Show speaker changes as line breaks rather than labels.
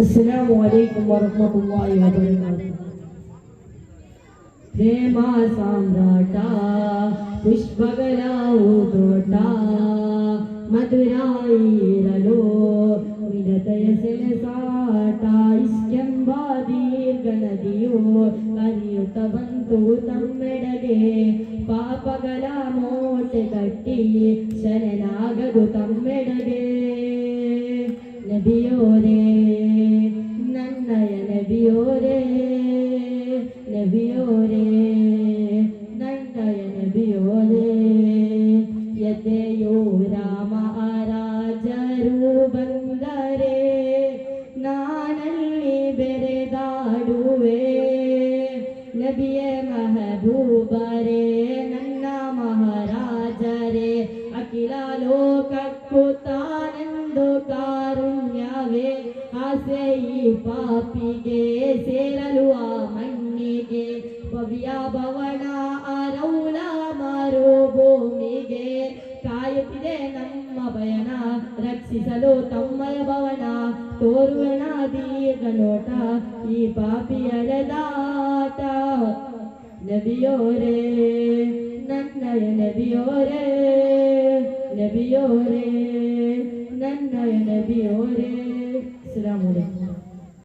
ಅಸ್ಸಲಾಮು ಅಲೈಕುಂ ವರಹ್ಮತುಲ್ಲಾಹಿ ವಬರಕಾತುಹು. ಪ್ರೇಮ ಸಾಮ್ರಾಟ ಪುಷ್ಪಗಳ ತೋಟ ಮಧುರಾಯಿರಲು ವಿನತೆಯ ಸೆಣಸಾಟ ಇಷ್ಕೆಂಬ ದೀರ್ಘ ನದಿಯು ಹರಿಯುತ್ತ ಬಂತು ತಮ್ಮೆಡೆಗೆ ಪಾಪಗಳ ಮೋಟೆ ಕಟ್ಟಿ ಶರಣಾಗದು ತಮ್ಮೆಡೆಗೆ. ನಬಿಯೋರೇ ನನ್ನಯ ನಬಿಯೋರೇ ನಬಿಯೋರೇ ನನ್ನಯ ನಬಿಯೋರೇ ಯದೆಯೋ ರಾಮ ರಾಜರು ಬಂದರೆ ನಾನಲ್ಲಿ ಬೆರೆದಾಡುವೆ. ನಬಿಯ ಮಹಬೂಬರೇ ನನ್ನ ಮಹಾರಾಜರೇ ಅಖಿಲ ಲೋಕಕ್ಕೂ ತಾನೆಂದು ಕಾರುಣ್ಯವೇ ಆಸೆ ಈ ಪಾಪಿಗೆ ಸೇರಲು ಆ ಮಣ್ಣಿಗೆ ಭವ್ಯ ಭವನ ಅರೌಲ ಮರುಭೂಮಿಗೆ ಕಾಯುತ್ತಿದೆ ನಮ್ಮ ಭಯನ ರಕ್ಷಿಸಲು ತಮ್ಮಯ ಭವನ ತೋರುವಣ ದೀರ್ಘ ನೋಟ ಈ ಪಾಪಿಯರ ದಾಟ. ನಬಿಯೋರೇ ನನ್ನಯ ನಬಿಯೋರೇ ನಬಿಯೋರೇ ನನ್ನಯ ನಬಿಯೋರೇ. ಅಸ್ಸಲಾಮು ಅಲೈಕುಂ.